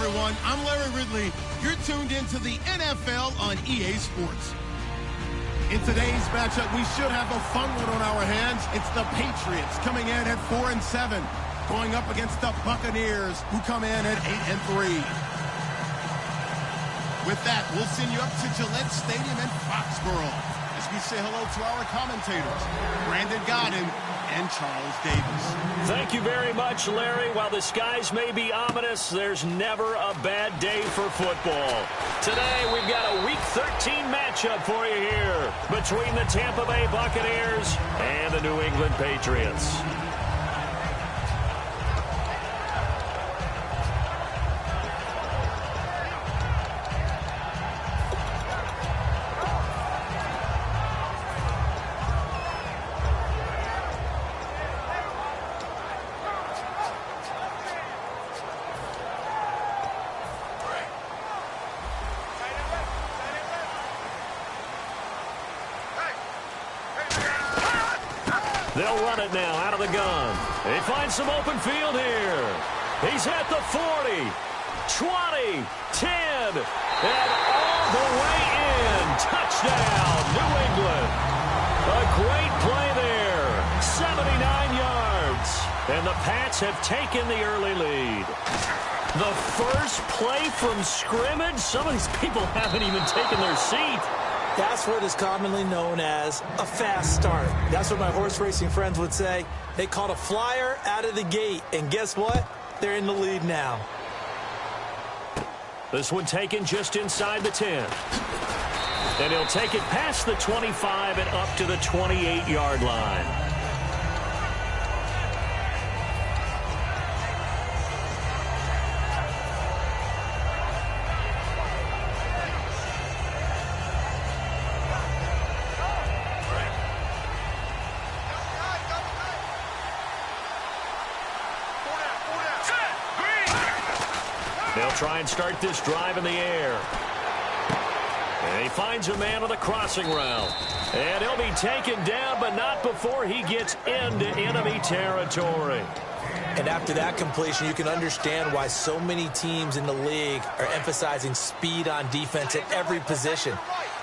everyone. I'm Larry Ridley. You're tuned into the NFL on EA Sports. In today's matchup, we should have a fun one on our hands. It's the Patriots coming in at 4-7, going up against the Buccaneers, who come in at 8-3. With that, we'll send you up to Gillette Stadium in Foxborough as we say hello to our commentators, Brandon Godden and Charles Davis. Thank you very much, Larry. While the skies may be ominous, there's never a bad day for football. Today, we've got a Week 13 matchup for you here between the Tampa Bay Buccaneers and the New England Patriots. They'll run it now out of the gun. They find some open field here. He's at the 40, 20, 10, and all the way in. Touchdown, New England. A great play there. 79 yards. And the Pats have taken the early lead. The first play from scrimmage. Some of these people haven't even taken their seat. That's what is commonly known as a fast start. That's what my horse racing friends would say. They caught a flyer out of the gate, and guess what? They're in the lead now. This one taken just inside the 10. And he'll take it past the 25 and up to the 28-yard line. They'll try and start this drive in the air. And he finds a man on the crossing route. And he'll be taken down, but not before he gets into enemy territory. And after that completion, you can understand why so many teams in the league are emphasizing speed on defense at every position.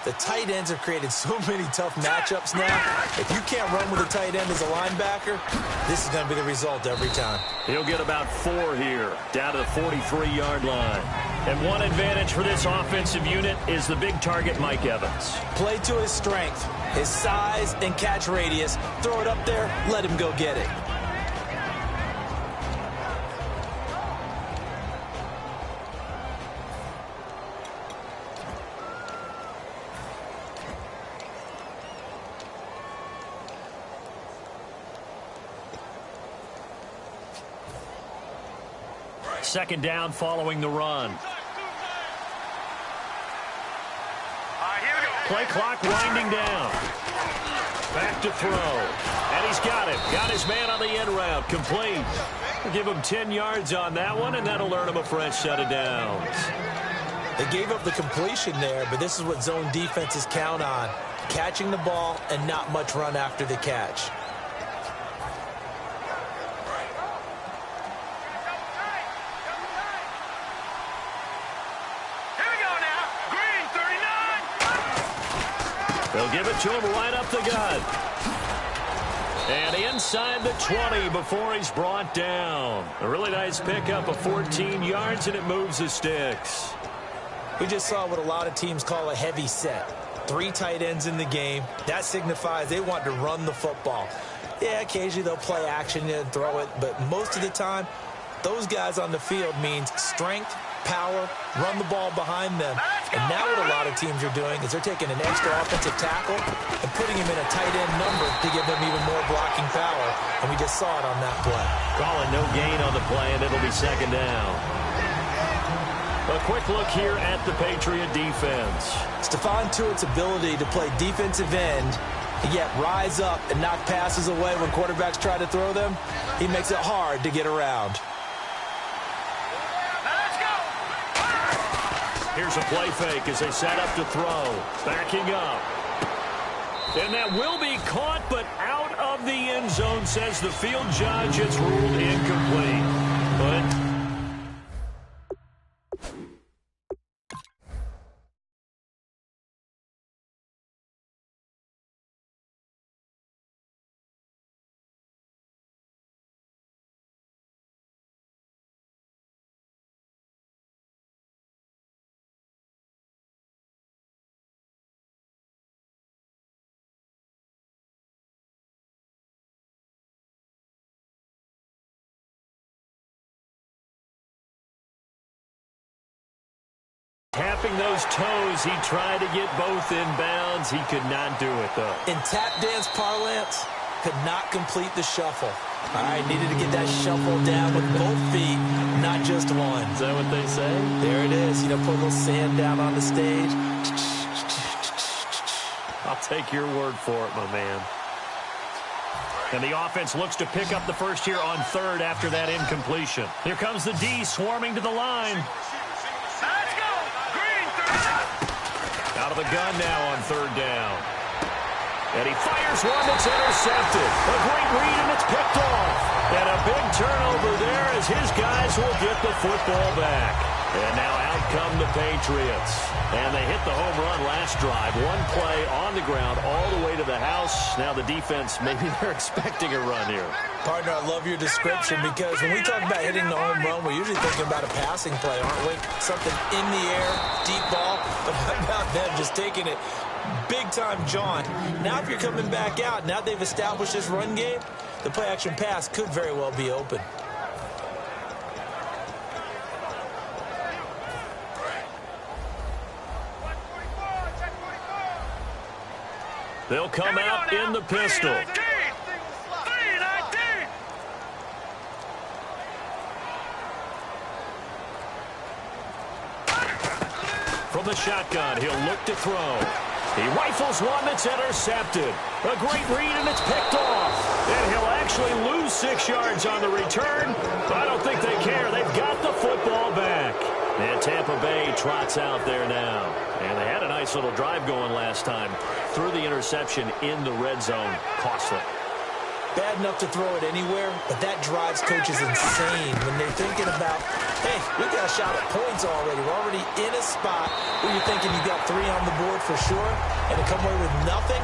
The tight ends have created so many tough matchups now. If you can't run with a tight end as a linebacker, this is going to be the result every time. He'll get about 4 here, down to the 43-yard line. And one advantage for this offensive unit is the big target, Mike Evans. Play to his strength, his size and catch radius. Throw it up there, let him go get it. Second down following the run. Play clock winding down. Back to throw. And he's got it. Got his man on the end route. Complete. We'll give him 10 yards on that one, and that'll earn him a fresh set of downs. They gave up the completion there, but this is what zone defenses count on. Catching the ball and not much run after the catch. They'll give it to him right up the gut. And inside the 20 before he's brought down. A really nice pickup of 14 yards, and it moves the sticks. We just saw what a lot of teams call a heavy set. 3 tight ends in the game. That signifies they want to run the football. Yeah, occasionally they'll play action and throw it, but most of the time, those guys on the field means strength, power, run the ball behind them. And now what a lot of teams are doing is they're taking an extra offensive tackle and putting him in a tight end number to give them even more blocking power. And we just saw it on that play. Calling no gain on the play, and it'll be second down. A quick look here at the Patriot defense. Stephon Tuitt's ability to play defensive end and yet rise up and knock passes away when quarterbacks try to throw them, he makes it hard to get around. Here's a play fake as they set up to throw. Backing up. And that will be caught, but out of the end zone, says the field judge. It's ruled incomplete. But tapping those toes. He tried to get both in bounds. He could not do it, though. In tap dance parlance, could not complete the shuffle. All right, needed to get that shuffle down with both feet, not just one. Is that what they say? There it is. You know, put a little sand down on the stage. I'll take your word for it, my man. And the offense looks to pick up the first here on third after that incompletion. Here comes the D swarming to the line. Let's go! Green, third. Out of the gun now on third down. And he fires one that's intercepted. A great read, and it's picked off. And a big turnover there as his guys will get the football back. And now out come the Patriots. And they hit the home run last drive. One play on the ground all the way to the house. Now the defense, maybe they're expecting a run here. Partner, I love your description because when we talk about hitting the home run, we're usually thinking about a passing play, aren't we? Something in the air, deep ball. But how about them just taking it big-time jaunt? Now if you're coming back out, now they've established this run game, the play-action pass could very well be open. They'll come out in the pistol. 319. From the shotgun, he'll look to throw. He rifles one that's intercepted. A great read, and it's picked off. And he'll actually lose 6 yards on the return. I don't think they care. They've got the football back. And Tampa Bay trots out there now. And they had a nice little drive going last time. Threw the interception in the red zone. Costly. Bad enough to throw it anywhere, but that drives coaches insane when they're thinking about, hey, we got a shot at points already. We're already in a spot where you're thinking you got 3 on the board for sure, and to come away with nothing,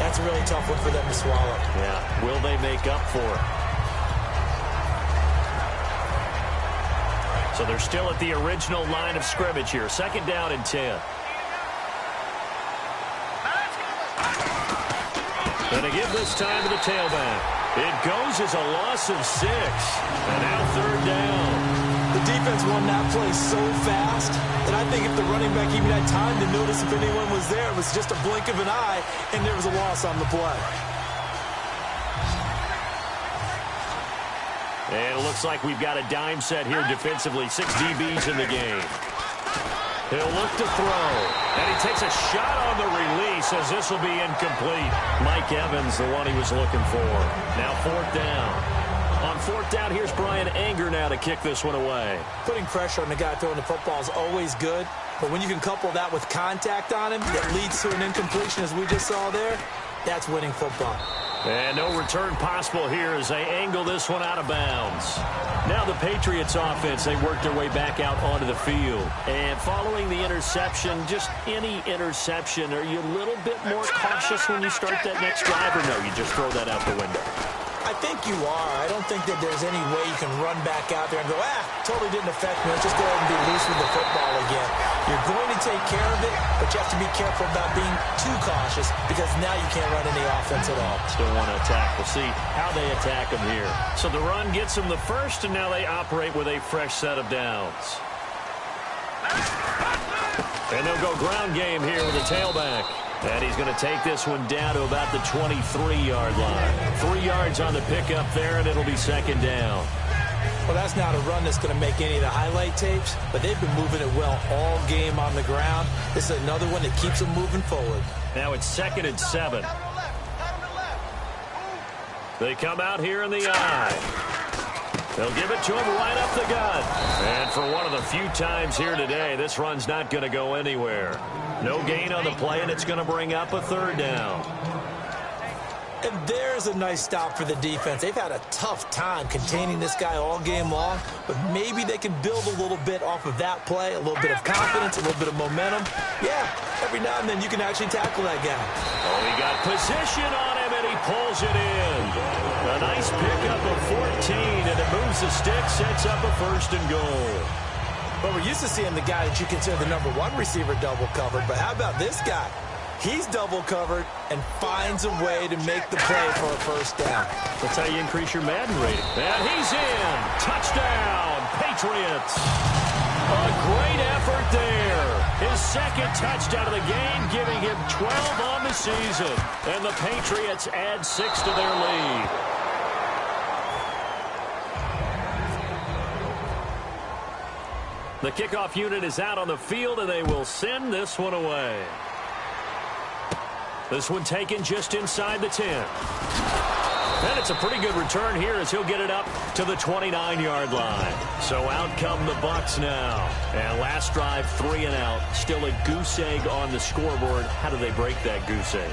that's a really tough one for them to swallow. Yeah, will they make up for it? So they're still at the original line of scrimmage here. 2nd down and 10. And to give this time to the tailback. It goes as a loss of 6. And now 3rd down. The defense won that play so fast that I think if the running back even had time to notice if anyone was there, it was just a blink of an eye, and there was a loss on the play. And it looks like we've got a dime set here defensively. 6 DBs in the game. He'll look to throw. And he takes a shot on the release as this will be incomplete. Mike Evans, the one he was looking for. Now 4th down. On 4th down, here's Brian Anger now to kick this one away. Putting pressure on the guy throwing the football is always good. But when you can couple that with contact on him that leads to an incompletion, as we just saw there, that's winning football. And no return possible here as they angle this one out of bounds. Now the Patriots offense, they work their way back out onto the field. And following the interception, just any interception, are you a little bit more cautious when you start that next drive, or no, you just throw that out the window? I think you are. I don't think that there's any way you can run back out there and go, totally didn't affect me. Let's just go ahead and be loose with the football again. You're going to take care of it, but you have to be careful about being too cautious because now you can't run any offense at all. Still want to attack. We'll see how they attack them here. So the run gets them the first, and now they operate with a fresh set of downs. And they'll go ground game here with a tailback. And he's going to take this one down to about the 23-yard line. 3 yards on the pickup there, and it'll be 2nd down. Well, that's not a run that's going to make any of the highlight tapes, but they've been moving it well all game on the ground. This is another one that keeps them moving forward. Now it's 2nd and 7. They come out here in the eye. They'll give it to him right up the gut. And for one of the few times here today, this run's not going to go anywhere. No gain on the play, and it's going to bring up a 3rd down. And there's a nice stop for the defense. They've had a tough time containing this guy all game long, but maybe they can build a little bit off of that play, a little bit of confidence, a little bit of momentum. Yeah, every now and then you can actually tackle that guy. Oh, he got position on him, and he pulls it in. A nice pickup of 14, and it moves the stick, sets up a 1st and goal. But we're used to seeing the guy that you consider the #1 receiver double covered, but how about this guy? He's double covered and finds a way to make the play for a 1st down. That's how you increase your Madden rating. And he's in. Touchdown, Patriots. A great effort there. His second touchdown of the game, giving him 12 on the season. And the Patriots add 6 to their lead. The kickoff unit is out on the field, and they will send this one away. This one taken just inside the 10. And it's a pretty good return here as he'll get it up to the 29-yard line. So out come the Bucs now. And last drive, 3 and out. Still a goose egg on the scoreboard. How do they break that goose egg?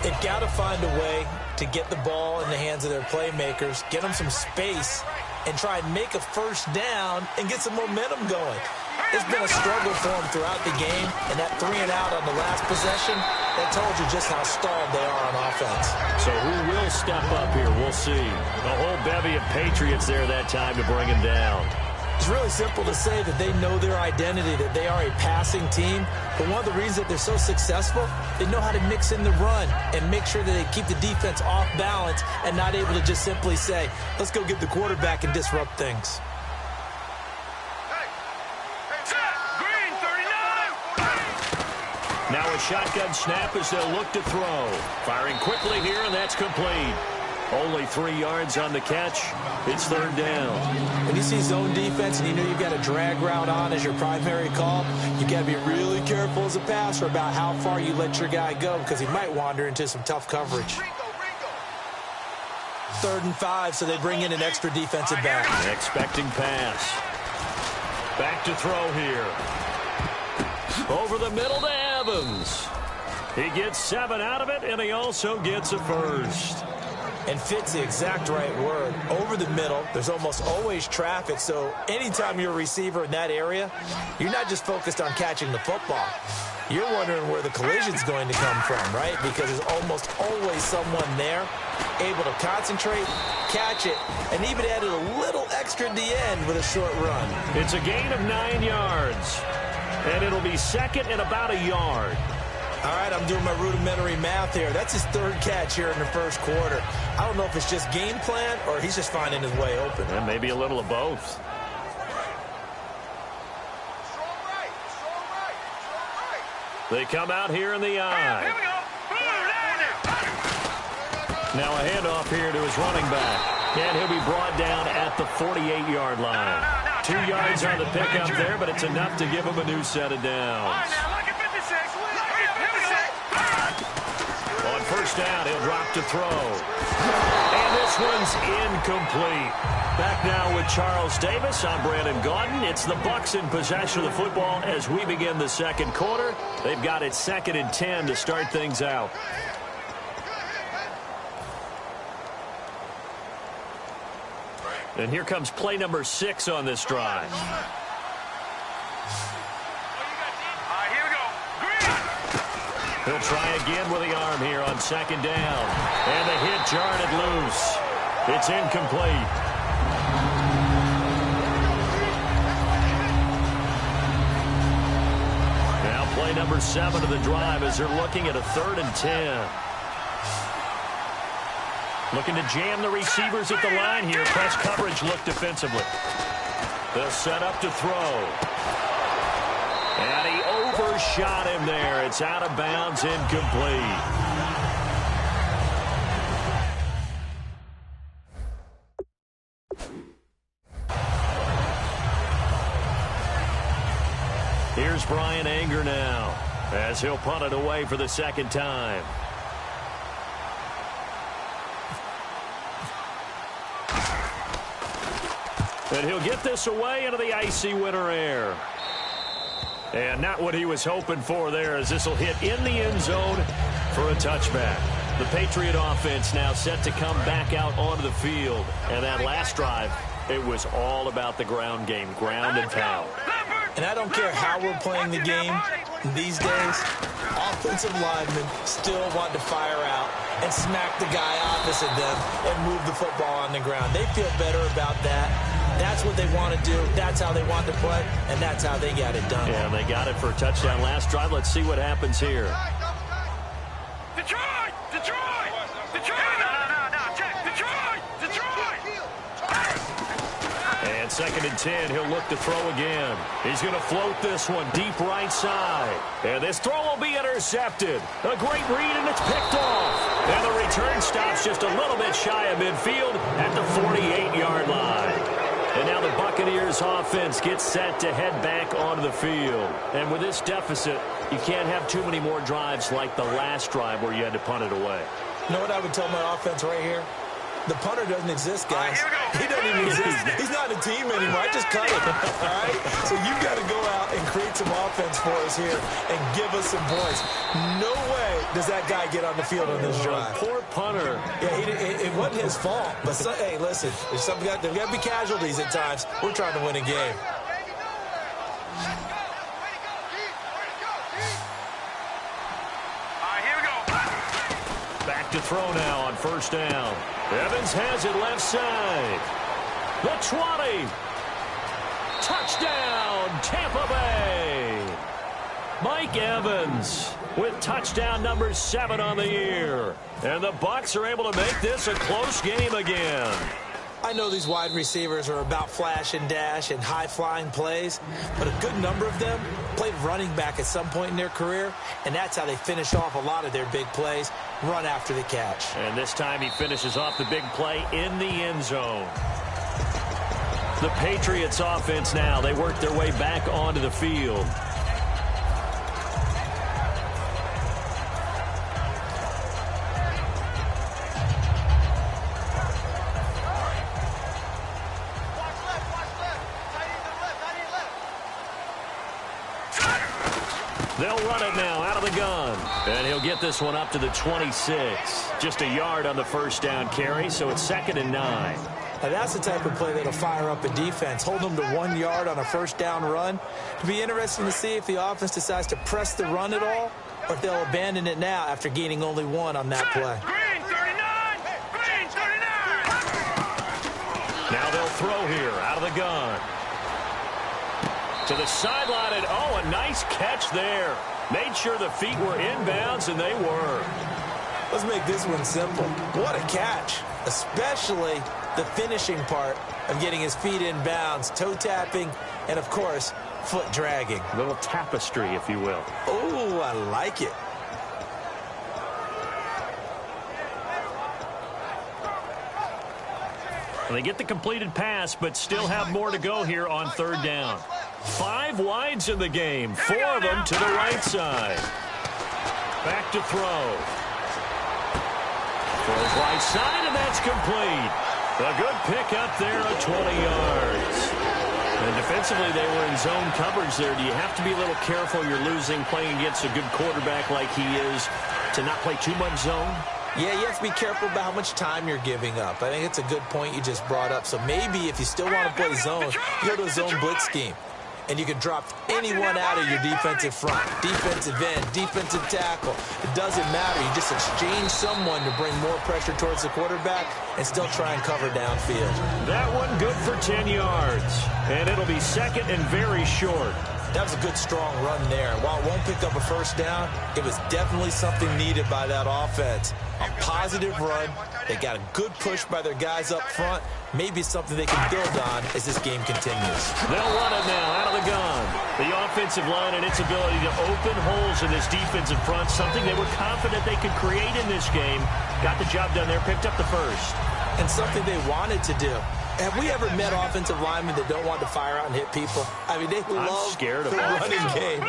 They've got to find a way to get the ball in the hands of their playmakers, get them some space, and try and make a first down and get some momentum going. It's been a struggle for them throughout the game, and that 3 and out on the last possession, that told you just how stalled they are on offense. So who will step up here? We'll see. The whole bevy of Patriots there that time to bring him down. It's really simple to say that they know their identity, that they are a passing team. But one of the reasons that they're so successful, they know how to mix in the run and make sure that they keep the defense off balance and not able to just simply say, let's go get the quarterback and disrupt things. Now a shotgun snap as they'll look to throw. Firing quickly here, and that's complete. Only 3 yards on the catch. It's 3rd down. When you see zone defense and you know you've got a drag route on as your primary call, you got to be really careful as a passer about how far you let your guy go because he might wander into some tough coverage. 3rd and 5, so they bring in an extra defensive back. Expecting pass. Back to throw here. Over the middle to Evans. He gets 7 out of it, and he also gets a first. And fits the exact right word. Over the middle, there's almost always traffic, so anytime you're a receiver in that area, you're not just focused on catching the football. You're wondering where the collision's going to come from, right? Because there's almost always someone there able to concentrate, catch it, and even added a little extra at the end with a short run. It's a gain of 9 yards, and it'll be 2nd and about a yard. All right, I'm doing my rudimentary math here. That's his 3rd catch here in the 1st quarter. I don't know if it's just game plan or he's just finding his way open. And maybe a little of both. They come out here in the eye. Now a handoff here to his running back. And he'll be brought down at the 48-yard line. 2 yards on the pickup there, but it's enough to give him a new set of downs. On 1st down, he'll drop to throw. And this one's incomplete. Back now with Charles Davis. I'm Brandon Gaudin. It's the Bucs in possession of the football as we begin the 2nd quarter. They've got it 2nd and 10 to start things out. And here comes play number 6 on this drive. He'll try again with the arm here on 2nd down. And the hit jarred it loose. It's incomplete. Now play number 7 of the drive as they're looking at a 3rd and 10. Looking to jam the receivers at the line here. Press coverage look defensively. They'll set up to throw. And he overshot him there. It's out of bounds, incomplete. Here's Brian Anger now as he'll punt it away for the 2nd time. And he'll get this away into the icy winter air. And not what he was hoping for there as this will hit in the end zone for a touchback. The Patriot offense now set to come back out onto the field. And that last drive, it was all about the ground game, ground and pound. And I don't care how we're playing the game these days, offensive linemen still want to fire out and smack the guy opposite them and move the football on the ground. They feel better about that. That's what they want to do. That's how they want to play, and that's how they got it done. Yeah, they got it for a touchdown last drive. Let's see what happens here. Detroit! Detroit! Detroit! No, check. Detroit! Detroit! And 2nd and 10. He'll look to throw again. He's going to float this one deep right side. And this throw will be intercepted. A great read, and it's picked off. And the return stops just a little bit shy of midfield at the 48-yard line. And now the Buccaneers offense gets set to head back onto the field. And with this deficit, you can't have too many more drives like the last drive where you had to punt it away. You know what I would tell my offense right here? The punter doesn't exist, guys. He doesn't even exist. He's not a team anymore. I just cut him, all right? So you've got to go out and create some offense for us here and give us some points. No way does that guy get on the field on this drive. Poor punter. Yeah, it wasn't his fault. But, hey, listen, there's got to be casualties at times. We're trying to win a game. Back to throw now on 1st down. Evans has it left side. The 20. Touchdown, Tampa Bay. Mike Evans with touchdown number 7 on the year. And the Bucs are able to make this a close game again. I know these wide receivers are about flash and dash and high-flying plays, but a good number of them played running back at some point in their career, and that's how they finish off a lot of their big plays, run after the catch. And this time he finishes off the big play in the end zone. The Patriots offense now, they work their way back onto the field. They'll run it now out of the gun. And he'll get this one up to the 26. Just a yard on the 1st down carry, so it's 2nd and 9. Now that's the type of play that'll fire up a defense. Hold them to 1 yard on a 1st down run. It'll be interesting to see if the offense decides to press the run at all, or if they'll abandon it now after gaining only 1 on that play. Green 39! Green 39! Now they'll throw here out of the gun. To the sideline, and a nice catch there. Made sure the feet were inbounds, and they were. Let's make this one simple. What a catch, especially the finishing part of getting his feet in bounds, toe tapping, and, of course, foot dragging. A little tapestry, if you will. Oh, I like it. They get the completed pass, but still have more to go here on 3rd down. 5 wides in the game, 4 of them to the right side. Back to throw. Throws right side, and that's complete. A good pick up there at 20 yards. And defensively, they were in zone coverage there. Do you have to be a little careful you're losing playing against a good quarterback like he is to not play too much zone? Yeah, you have to be careful about how much time you're giving up. I think it's a good point you just brought up. So maybe if you still want to play zone, you go to a zone blitz scheme. And you can drop anyone out of your defensive front, defensive end, defensive tackle. It doesn't matter. You just exchange someone to bring more pressure towards the quarterback and still try and cover downfield. That one good for 10 yards. And it'll be 2nd and very short. That was a good, strong run there. While it won't pick up a 1st down, it was definitely something needed by that offense. A positive run. They got a good push by their guys up front. Maybe something they can build on as this game continues. They'll run it now out of the gun. The offensive line and its ability to open holes in this defensive front, something they were confident they could create in this game. Got the job done there, picked up the 1st. And something they wanted to do. Have we ever met offensive linemen that don't want to fire out and hit people? I mean, they love the running game.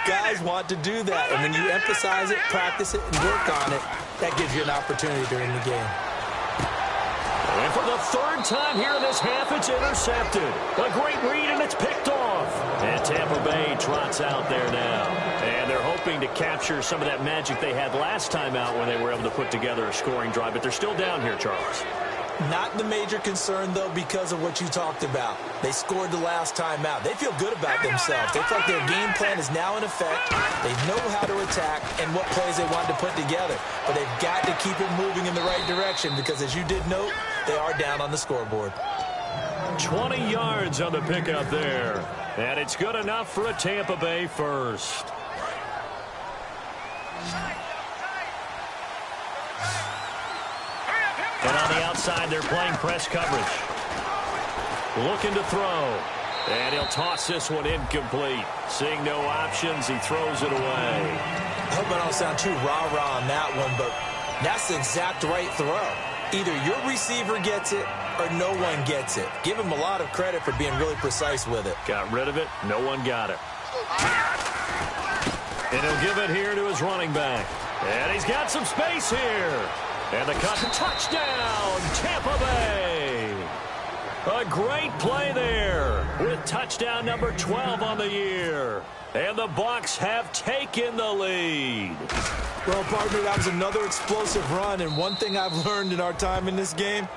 Guys want to do that. And when you emphasize it, practice it, and work on it, that gives you an opportunity during the game. And for the 3rd time here in this half, it's intercepted. A great read, and it's picked off. And Tampa Bay trots out there now. And they're hoping to capture some of that magic they had last time out when they were able to put together a scoring drive. But they're still down here, Charles. Not the major concern, though, because of what you talked about. They scored the last time out. They feel good about themselves. They feel like their game plan is now in effect. They know how to attack and what plays they want to put together. But they've got to keep it moving in the right direction because, as you did note, they are down on the scoreboard. 20 yards on the pickup there. And it's good enough for a Tampa Bay 1st. And on the outside, they're playing press coverage. looking to throw. And he'll toss this one incomplete. Seeing no options, he throws it away. I hope I don't sound too rah-rah on that one, but that's the exact right throw. Either your receiver gets it or no one gets it. Give him a lot of credit for being really precise with it. Got rid of it. No one got it. And he'll give it here to his running back. And he's got some space here. And the cut. Touchdown, Tampa Bay. A great play there with touchdown number 12 on the year. And the Bucs have taken the lead. Well, partner, that was another explosive run. And one thing I've learned in our time in this game,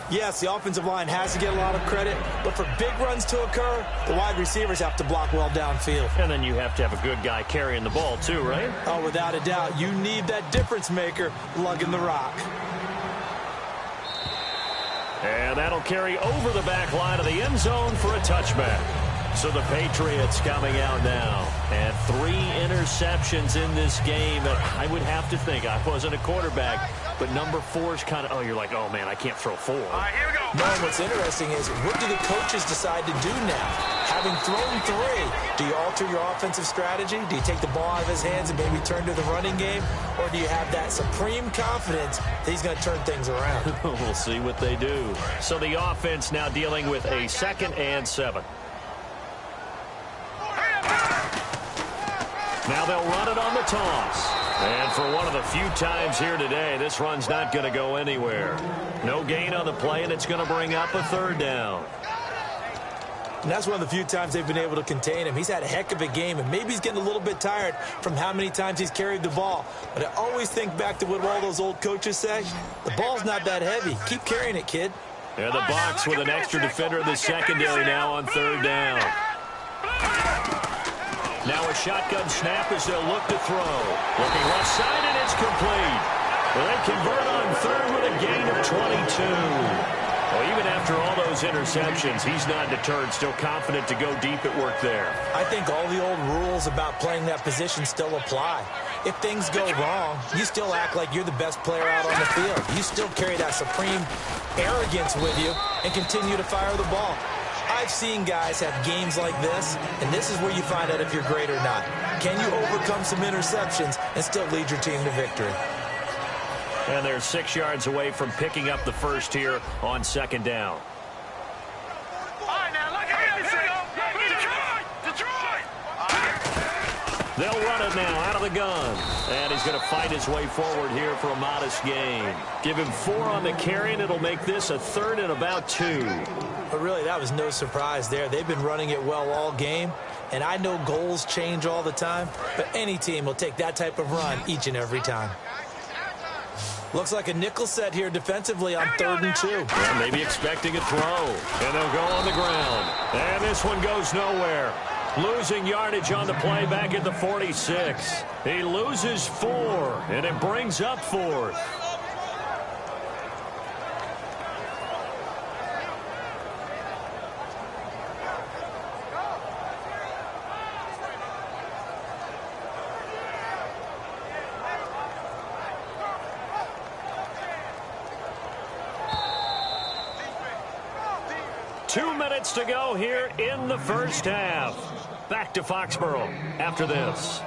yes, the offensive line has to get a lot of credit, but for big runs to occur, the wide receivers have to block well downfield. And then you have to have a good guy carrying the ball too, right? Oh, without a doubt. You need that difference maker lugging the rock. And that'll carry over the back line of the end zone for a touchback. So the Patriots coming out now. And 3 interceptions in this game. And I would have to think, I wasn't a quarterback, but number 4 is kind of, oh, you're like, oh, man, I can't throw 4. All right, here we go. No, what's interesting is, what do the coaches decide to do now? Having thrown 3, do you alter your offensive strategy? Do you take the ball out of his hands and maybe turn to the running game? Or do you have that supreme confidence that he's going to turn things around? We'll see what they do. So the offense now dealing with a 2nd and 7. Now they'll run it on the toss. And for one of the few times here today, this run's not going to go anywhere. No gain on the play, and it's going to bring up a 3rd down. And that's one of the few times they've been able to contain him. He's had a heck of a game, and maybe he's getting a little bit tired from how many times he's carried the ball. But I always think back to what all those old coaches say. The ball's not that heavy. Keep carrying it, kid. And the Bucs with an extra defender in the secondary now on 3rd down. Now a shotgun snap as they'll look to throw. Looking left side, and it's complete. Well, they convert on 3rd with a gain of 22. Well, even after all those interceptions, he's not deterred, still confident to go deep at work there. I think all the old rules about playing that position still apply. If things go wrong, you still act like you're the best player out on the field. You still carry that supreme arrogance with you and continue to fire the ball. I've seen guys have games like this, and this is where you find out if you're great or not. Can you overcome some interceptions and still lead your team to victory? And they're 6 yards away from picking up the first here on 2nd down. All right, now, look at this. Detroit! They'll run it now out of the gun. And he's going to fight his way forward here for a modest gain. Give him 4 on the carry, and it'll make this a 3rd and about 2. But really, that was no surprise there. They've been running it well all game. And I know goals change all the time, but any team will take that type of run each and every time. Looks like a nickel set here defensively on 3rd and 2. And maybe expecting a throw. And they'll go on the ground. And this one goes nowhere. Losing yardage on the play back at the 46. He loses 4, and it brings up 4th. To go here in the first half. Back to Foxborough after this.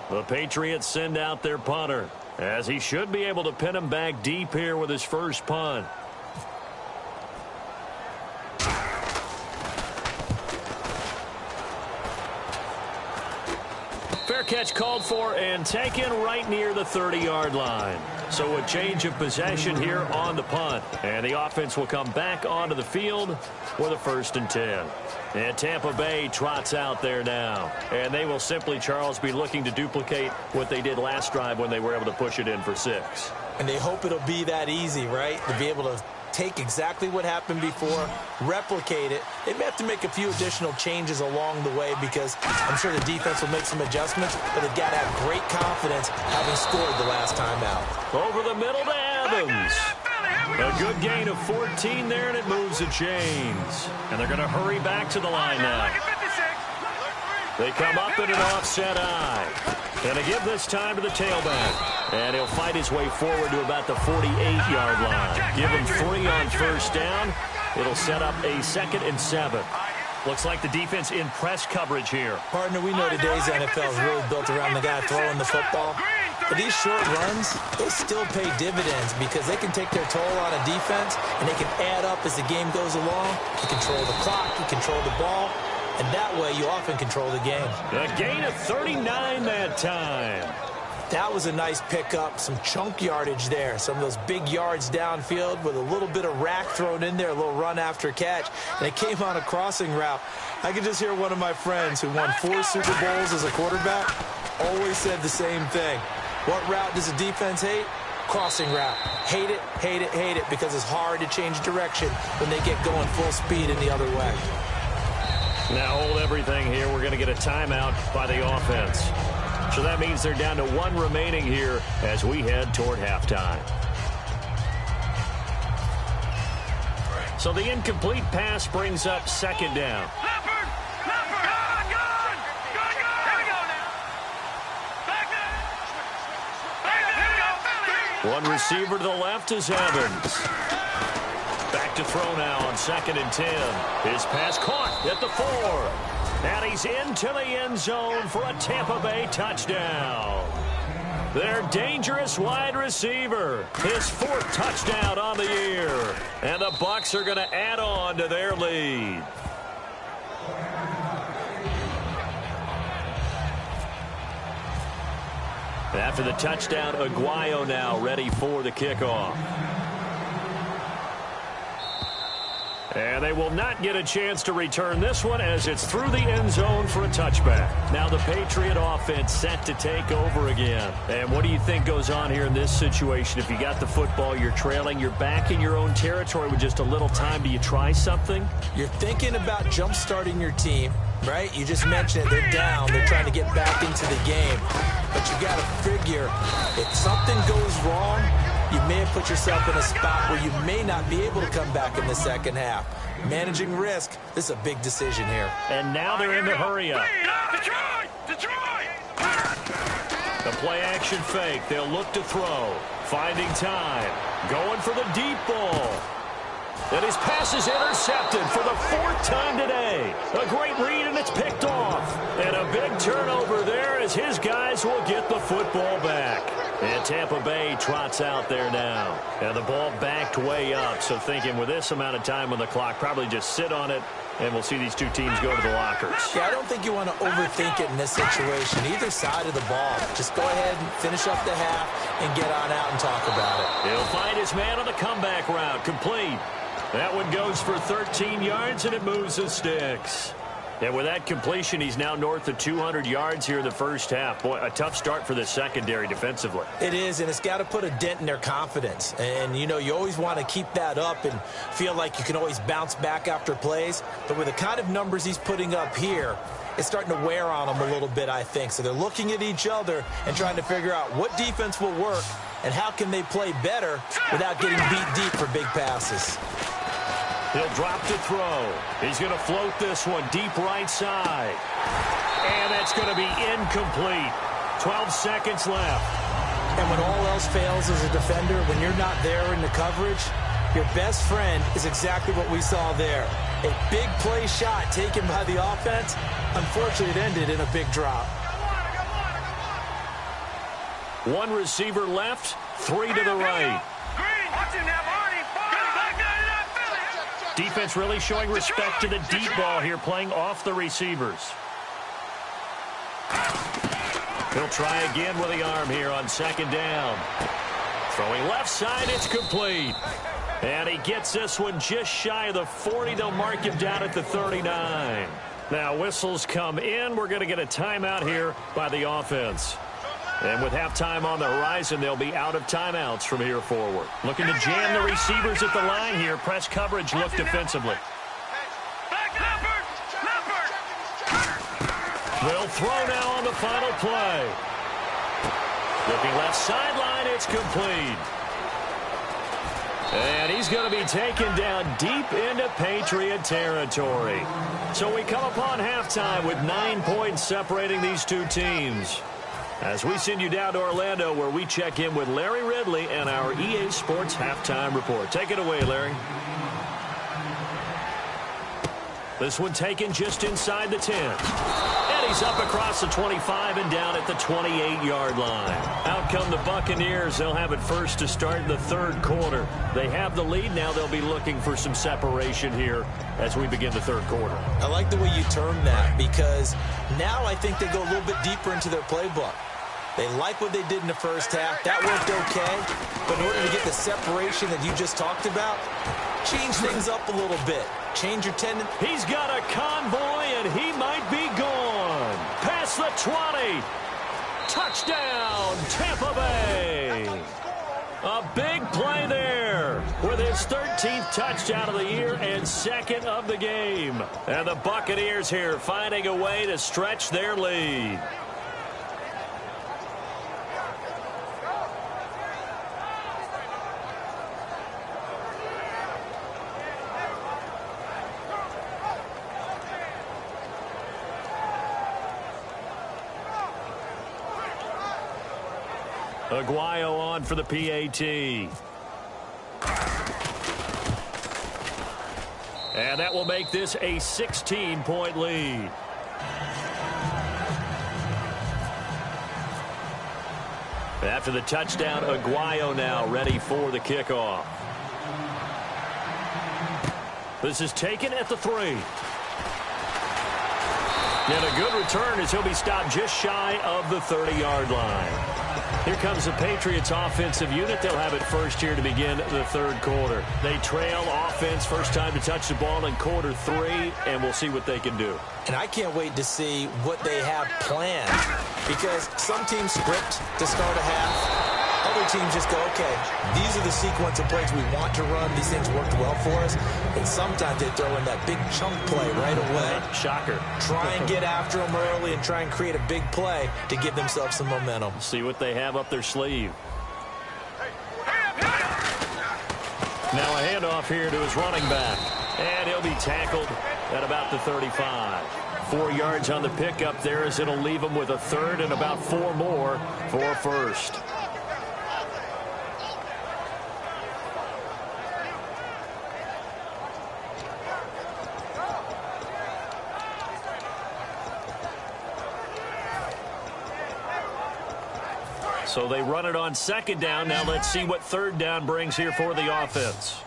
The Patriots send out their punter, as he should be able to pin him back deep here with his first punt. Fair catch called for and taken right near the 30-yard line. So a change of possession here on the punt. And the offense will come back onto the field with a 1st and 10. And Tampa Bay trots out there now. And they will simply, Charles, be looking to duplicate what they did last drive when they were able to push it in for 6. And they hope it'll be that easy, right? To be able to take exactly what happened before, replicate it. They may have to make a few additional changes along the way because I'm sure the defense will make some adjustments, but they've got to have great confidence having scored the last time out. Over the middle to Adams. A good gain of 14 there, and it moves the chains. And they're going to hurry back to the line now. They come up in an offset eye. And to give this time to the tailback. And he'll fight his way forward to about the 48-yard line. Give him 3 on first down. It'll set up a 2nd and 7. Looks like the defense in press coverage here. Partner, we know today's NFL is really built around the guy throwing the football. But these short runs, they still pay dividends because they can take their toll on a defense, and they can add up as the game goes along. You control the clock, you control the ball, and that way you often control the game. A gain of 39 that time. That was a nice pickup, some chunk yardage there. Some of those big yards downfield with a little bit of rack thrown in there, a little run after catch, and it came on a crossing route. I could just hear one of my friends who won 4 Super Bowls as a quarterback always said the same thing. What route does a defense hate? Crossing route. Hate it, hate it, hate it, because it's hard to change direction when they get going full speed in the other way. Now hold everything here. We're going to get a timeout by the offense. So that means they're down to 1 remaining here as we head toward halftime. So the incomplete pass brings up 2nd down. One receiver to the left is Evans. Back to throw now on 2nd and 10. His pass caught at the 4. And he's into the end zone for a Tampa Bay touchdown. Their dangerous wide receiver. His 4th touchdown on the year. And the Bucs are going to add on to their lead. After the touchdown, Aguayo now ready for the kickoff. And they will not get a chance to return this one as it's through the end zone for a touchback. Now the Patriot offense set to take over again. And what do you think goes on here in this situation? If you got the football, you're trailing, you're back in your own territory with just a little time. Do you try something? You're thinking about jump-starting your team, right? You just mentioned it. They're down. They're trying to get back into the game. But you got to figure if something goes wrong, you may have put yourself in a spot where you may not be able to come back in the second half. Managing risk, this is a big decision here. And now they're in the hurry-up. The play-action fake. They'll look to throw. Finding time. Going for the deep ball. And his pass is intercepted for the 4th time today. A great read, and it's picked off. And a big turnover there as his guys will get the football back. And Tampa Bay trots out there now. And the ball backed way up. So thinking with this amount of time on the clock, probably just sit on it, and we'll see these two teams go to the lockers. Yeah, I don't think you want to overthink it in this situation. Either side of the ball. Just go ahead and finish up the half and get on out and talk about it. He'll find his man on the comeback route. Complete. That one goes for 13 yards, and it moves the sticks. And with that completion, he's now north of 200 yards here in the first half. Boy, a tough start for the secondary defensively. It is, and it's got to put a dent in their confidence. And, you know, you always want to keep that up and feel like you can always bounce back after plays. But with the kind of numbers he's putting up here, it's starting to wear on them a little bit, I think. So they're looking at each other and trying to figure out what defense will work and how can they play better without getting beat deep for big passes. He'll drop to throw. He's going to float this one deep right side. And that's going to be incomplete. 12 seconds left. And when all else fails as a defender, when you're not there in the coverage, your best friend is exactly what we saw there. A big play shot taken by the offense. Unfortunately, it ended in a big drop. One receiver left, 3 to the right. Defense really showing respect to the deep ball here, playing off the receivers. He'll try again with the arm here on 2nd down. Throwing left side, it's complete. And he gets this one just shy of the 40. They'll mark him down at the 39. Now whistles come in. We're going to get a timeout here by the offense. And with halftime on the horizon, they'll be out of timeouts from here forward. Looking to jam the receivers at the line here. Press coverage look defensively. They'll throw now on the final play. Looking left sideline, it's complete. And he's going to be taken down deep into Patriot territory. So we come upon halftime with 9 points separating these two teams. As we send you down to Orlando, where we check in with Larry Ridley and our EA Sports Halftime Report. Take it away, Larry. This one taken just inside the 10. And he's up across the 25 and down at the 28-yard line. Out come the Buccaneers. They'll have it first to start the third quarter. They have the lead. Now they'll be looking for some separation here as we begin the third quarter. I like the way you term that, because now I think they go a little bit deeper into their playbook. They like what they did in the first half. That worked okay. But in order to get the separation that you just talked about, change things up a little bit. Change your tendency. He's got a convoy, and he might be gone. Past the 20. Touchdown, Tampa Bay. A big play there with his 13th touchdown of the year and second of the game. And the Buccaneers here finding a way to stretch their lead. Aguayo on for the PAT. And that will make this a 16-point lead. After the touchdown, Aguayo now ready for the kickoff. This is taken at the 3. And a good return as he'll be stopped just shy of the 30-yard line. Here comes the Patriots offensive unit. They'll have it first here to begin the third quarter. They trail offense, first time to touch the ball in quarter 3, and we'll see what they can do. And I can't wait to see what they have planned, because some teams script to start a half. Other teams just go, okay, these are the sequence of plays we want to run. These things worked well for us. And sometimes they throw in that big chunk play right away. Shocker. Try and get after them early and try and create a big play to give themselves some momentum. See what they have up their sleeve. Now a handoff here to his running back. And he'll be tackled at about the 35. 4 yards on the pickup there, as it'll leave him with a third and about 4 more for a first. So they run it on second down. Now let's see what third down brings here for the offense.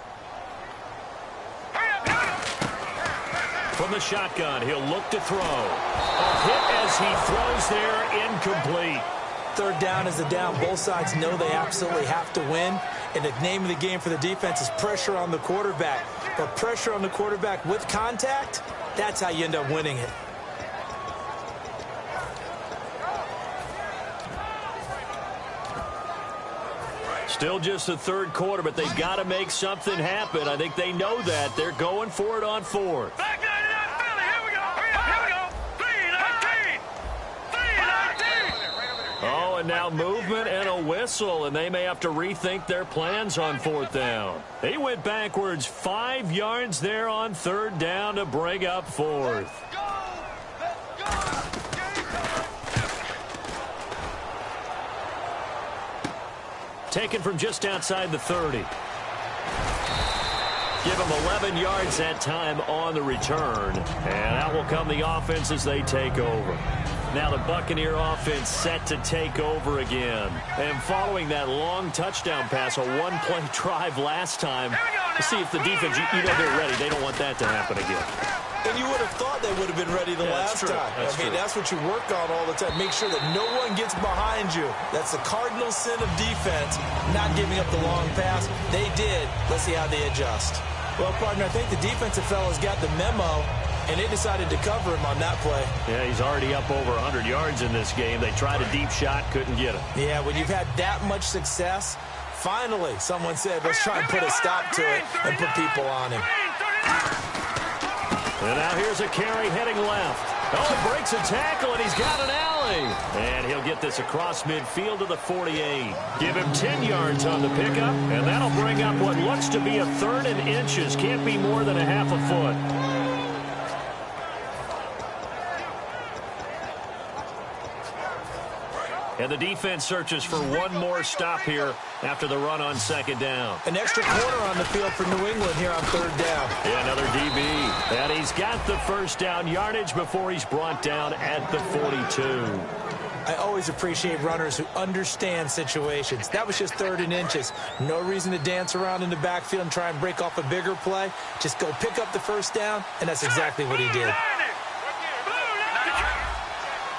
From the shotgun, he'll look to throw. A hit as he throws there, incomplete. Third down is the down. Both sides know they absolutely have to win. And the name of the game for the defense is pressure on the quarterback. But pressure on the quarterback with contact, that's how you end up winning it. Still just the third quarter, but they've got to make something happen. I think they know that. They're going for it on fourth. Back 99 Philly. Here we go. Here we go. 3-19. Oh, and now movement and a whistle, and they may have to rethink their plans on fourth down. He went backwards 5 yards there on third down to bring up fourth. Taken from just outside the 30. Give him 11 yards that time on the return. And out will come the offense as they take over. Now the Buccaneer offense set to take over again. And following that long touchdown pass, a one-play drive last time, to see if the defense, you know they're ready. They don't want that to happen again. And you would have thought they would have been ready the last time. That's what you work on all the time. Make sure that no one gets behind you. That's the cardinal sin of defense, not giving up the long pass. They did. Let's see how they adjust. Well, partner, I think the defensive fellas got the memo, and they decided to cover him on that play. Yeah, he's already up over 100 yards in this game. They tried a deep shot, couldn't get him. Yeah, when you've had that much success, finally someone said, let's try and put a stop to it and put people on him. And now here's a carry heading left. Oh, it breaks a tackle, and he's got an alley. And he'll get this across midfield to the 48. Give him 10 yards on the pickup, and that'll bring up what looks to be a third and inches. Can't be more than a half a foot. And the defense searches for one more stop here after the run on second down. An extra quarter on the field for New England here on third down. Yeah, another DB. And he's got the first down yardage before he's brought down at the 42. I always appreciate runners who understand situations. That was just 3rd and inches. No reason to dance around in the backfield and try and break off a bigger play. Just go pick up the first down, and that's exactly what he did.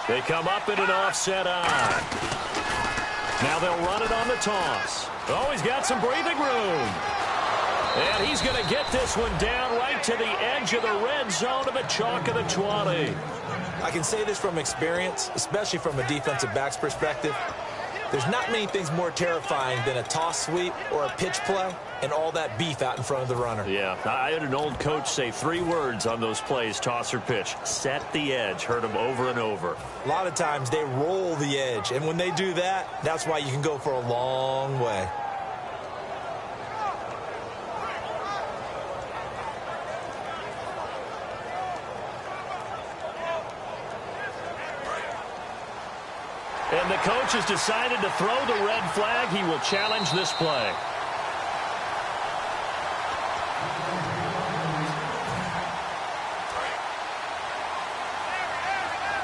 They come up in an offset eye. Now they'll run it on the toss. Oh, he's got some breathing room. And he's going to get this one down right to the edge of the red zone of the chalk of the 20. I can say this from experience, especially from a defensive back's perspective. There's not many things more terrifying than a toss sweep or a pitch play and all that beef out in front of the runner. Yeah, I had an old coach say 3 words on those plays, toss or pitch. Set the edge. Heard him over and over. A lot of times they roll the edge, and when they do that, that's why you can go for a long way. And the coach has decided to throw the red flag. He will challenge this play.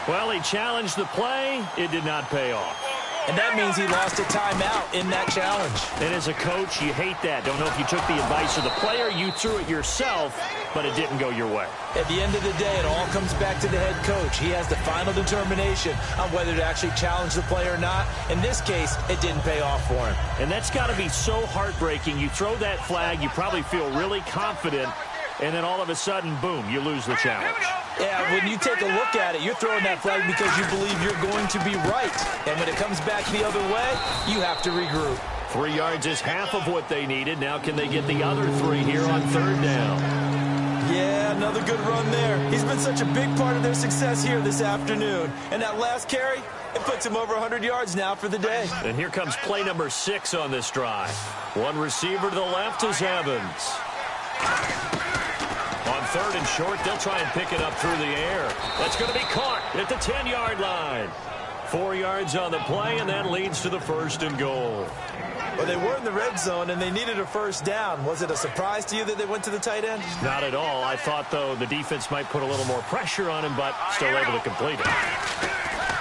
Well, he challenged the play. It did not pay off. And that means he lost a timeout in that challenge. And as a coach, you hate that. Don't know if you took the advice of the player. You threw it yourself, but it didn't go your way. At the end of the day, it all comes back to the head coach. He has the final determination on whether to actually challenge the play or not. In this case, it didn't pay off for him. And that's got to be so heartbreaking. You throw that flag, you probably feel really confident, and then all of a sudden, boom, you lose the challenge. Yeah, when you take a look at it, you're throwing that flag because you believe you're going to be right. And when it comes back the other way, you have to regroup. 3 yards is half of what they needed. Now can they get the other 3 here on third down? Yeah, another good run there. He's been such a big part of their success here this afternoon. And that last carry, it puts him over 100 yards now for the day. And here comes play number 6 on this drive. One receiver to the left is Evans. On 3rd and short, they'll try and pick it up through the air. That's going to be caught at the 10-yard line. 4 yards on the play, and that leads to the 1st and goal. Well, they were in the red zone, and they needed a first down. Was it a surprise to you that they went to the tight end? Not at all. I thought, though, the defense might put a little more pressure on him, but still able to complete it.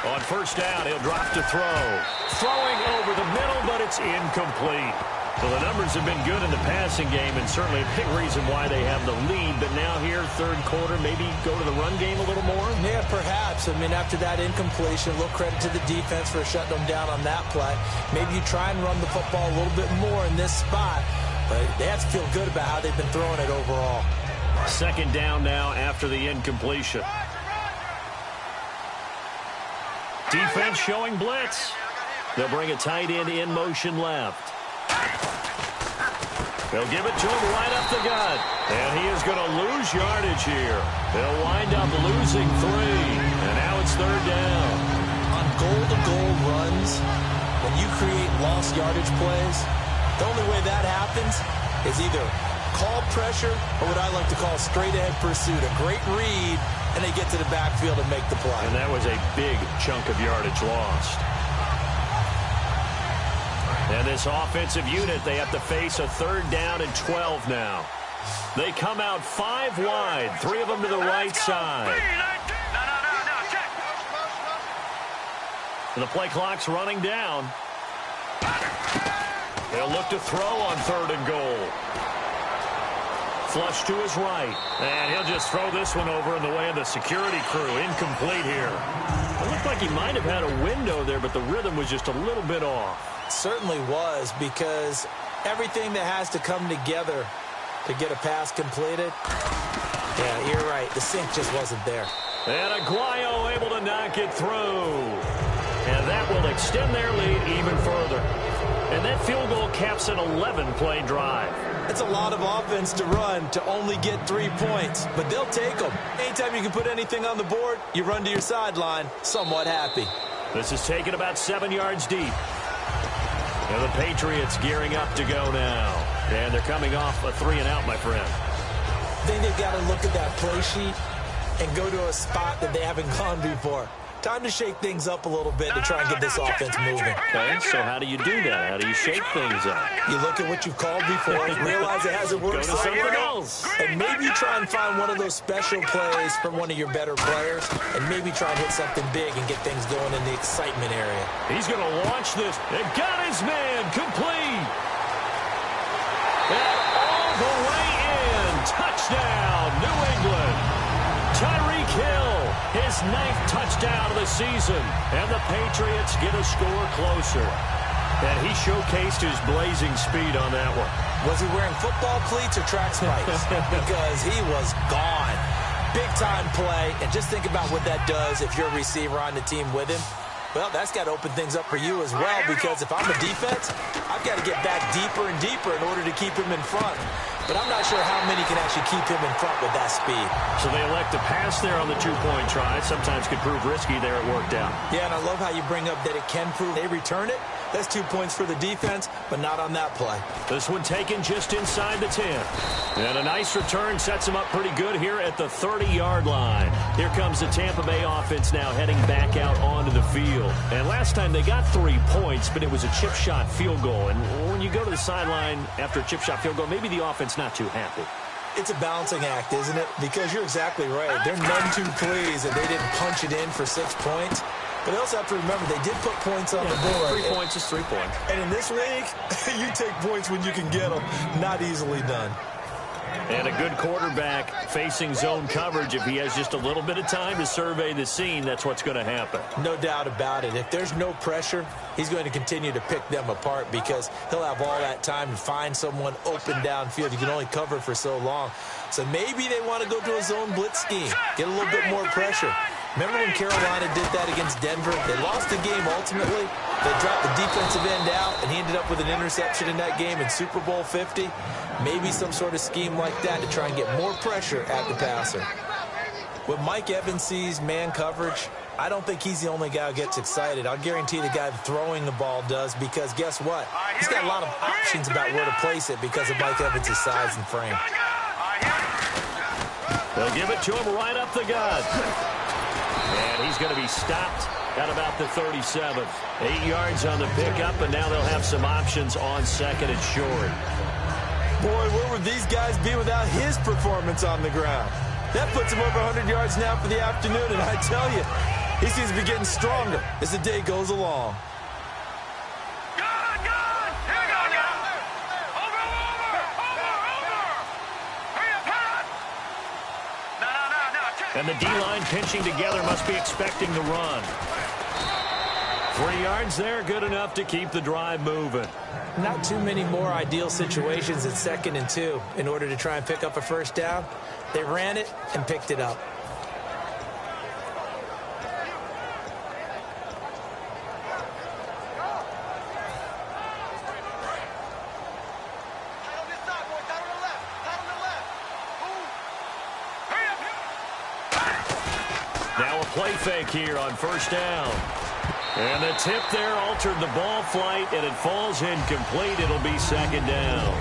On 1st down, he'll drop to throw. Throwing over the middle, but it's incomplete. Well, the numbers have been good in the passing game, and certainly a big reason why they have the lead. But now here, 3rd quarter, maybe go to the run game a little more? Yeah, perhaps. I mean, after that incompletion, a little credit to the defense for shutting them down on that play. Maybe you try and run the football a little bit more in this spot. But they have to feel good about how they've been throwing it overall. 2nd down now after the incompletion. Defense showing blitz. They'll bring a tight end in motion left. They'll give it to him right up the gut. And he is going to lose yardage here. They'll wind up losing 3. And now it's 3rd down. On goal-to-goal runs, when you create lost yardage plays, the only way that happens is either call pressure or what I like to call straight-ahead pursuit. A great read, and they get to the backfield and make the play. And that was a big chunk of yardage lost. And this offensive unit, they have to face a 3rd down and 12 now. They come out 5 wide, 3 of them to the right side. The play clock's running down. They'll look to throw on 3rd and goal. Flush to his right. And he'll just throw this one over in the way of the security crew. Incomplete here. It looked like he might have had a window there, but the rhythm was just a little bit off. Certainly was, because everything that has to come together to get a pass completed, yeah, you're right, the sync just wasn't there. And Aguayo able to knock it through. And that will extend their lead even further. And that field goal caps an 11-play drive. It's a lot of offense to run to only get 3 points, but they'll take them. Anytime you can put anything on the board, you run to your sideline somewhat happy. This is taken about 7 yards deep. And the Patriots gearing up to go now. And they're coming off a 3-and-out, my friend. I think they've got to look at that play sheet and go to a spot that they haven't gone before. Time to shake things up a little bit to try and get this offense moving. Okay, so how do you do that? How do you shake things up? You look at what you've called before, realize it hasn't worked. Go to something else. And maybe you try and find one of those special plays from one of your better players, and maybe try and hit something big and get things going in the excitement area. He's going to launch this. And got his man complete. And all the way in. Touchdown, New England. Tyreek Hill, his 9th touchdown of the season. And the Patriots get a score closer. And he showcased his blazing speed on that one. Was he wearing football cleats or track spikes? Because he was gone. Big-time play. And just think about what that does if you're a receiver on the team with him. Well, that's got to open things up for you as well, because if I'm a defense, I've got to get back deeper and deeper in order to keep him in front. But I'm not sure how many can actually keep him in front with that speed. So they elect to pass there on the two-point try. Sometimes could prove risky. There it worked out. Yeah, and I love how you bring up that it can prove they return it. That's 2 points for the defense, but not on that play. This one taken just inside the 10. And a nice return sets him up pretty good here at the 30-yard line. Here comes the Tampa Bay offense now heading back out onto the field. And last time they got 3 points, but it was a chip shot field goal. And when you go to the sideline after a chip shot field goal, maybe the offense not too happy. It's a balancing act, isn't it? Because you're exactly right. They're none too pleased that they didn't punch it in for 6 points. But they also have to remember they did put points on the board. 3 points is 3 points. And in this league, you take points when you can get them. Not easily done. And a good quarterback facing zone coverage. If he has just a little bit of time to survey the scene, that's what's going to happen. No doubt about it. If there's no pressure, he's going to continue to pick them apart because he'll have all that time to find someone open downfield. You can only cover for so long. So maybe they want to go to a zone blitz scheme, get a little bit more pressure. Remember when Carolina did that against Denver? They lost the game ultimately. They dropped the defensive end out, and he ended up with an interception in that game in Super Bowl 50. Maybe some sort of scheme like that to try and get more pressure at the passer. When Mike Evans sees man coverage, I don't think he's the only guy who gets excited. I'll guarantee the guy throwing the ball does, because guess what? He's got a lot of options about where to place it because of Mike Evans' size and frame. They'll give it to him right up the gut. And he's going to be stopped at about the 37. 8 yards on the pickup, and now they'll have some options on second and short. Boy, where would these guys be without his performance on the ground? That puts him over 100 yards now for the afternoon, and I tell you, he seems to be getting stronger as the day goes along. And the D-line pinching together, must be expecting the run. 3 yards there, good enough to keep the drive moving. Not too many more ideal situations at 2nd and 2 in order to try and pick up a first down. They ran it and picked it up. Now a play fake here on first down. And the tip there altered the ball flight, and it falls incomplete. It'll be 2nd down.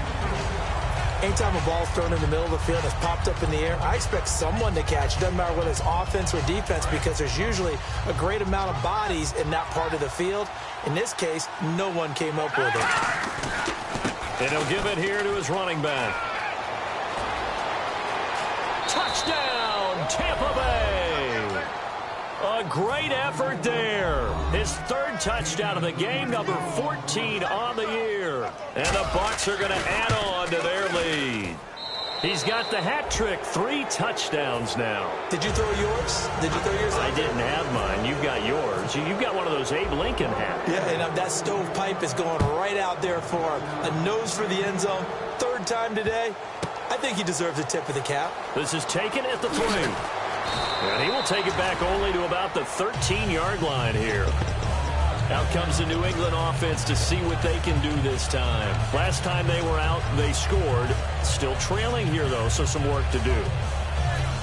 Anytime a ball's thrown in the middle of the field, it's popped up in the air, I expect someone to catch. It doesn't matter whether it's offense or defense, because there's usually a great amount of bodies in that part of the field. In this case, no one came up with it. And he'll give it here to his running back. Touchdown, Tampa Bay! A great effort there. His 3rd touchdown of the game, number 14 on the year. And the Bucs are going to add on to their lead. He's got the hat trick, 3 touchdowns now. Did you throw yours? Did you throw yours? I didn't have mine. You've got yours. You've got one of those Abe Lincoln hats. Yeah, and that stovepipe is going right out there for him. A nose for the end zone. 3rd time today. I think he deserves a tip of the cap. This is taken at the 3. And he will take it back only to about the 13-yard line here. Out comes the New England offense to see what they can do this time. Last time they were out, they scored. Still trailing here, though, so some work to do.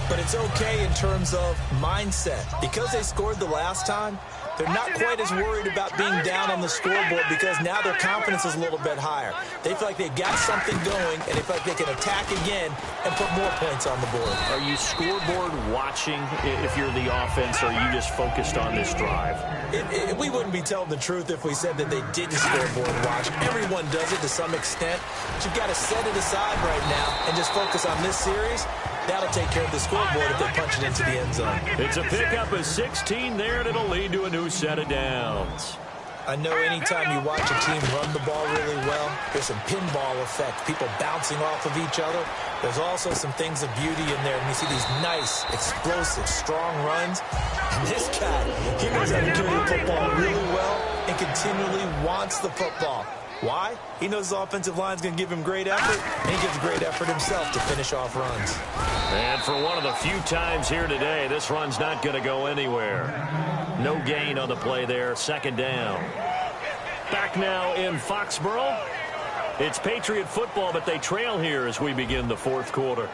But it's okay in terms of mindset. Because they scored the last time, They're not quite as worried about being down on the scoreboard because now their confidence is a little bit higher. They feel like they've got something going, and they feel like they can attack again and put more points on the board. Are you scoreboard watching if you're the offense, or are you just focused on this drive? We wouldn't be telling the truth if we said that they didn't scoreboard watch. Everyone does it to some extent, but you've got to set it aside right now and just focus on this series. That'll take care of the scoreboard if they punch it into the end zone. It's a pickup of 16 there, and it'll lead to a new set of downs. I know anytime you watch a team run the ball really well, there's some pinball effect, people bouncing off of each other. There's also some things of beauty in there, and you see these nice, explosive, strong runs. And this guy, he knows how to carry the football really well and continually wants the football. Why? He knows his offensive line's going to give him great effort, and he gives great effort himself to finish off runs. And for one of the few times here today, this run's not going to go anywhere. No gain on the play there, second down. Back now in Foxborough. It's Patriot football, but they trail here as we begin the fourth quarter.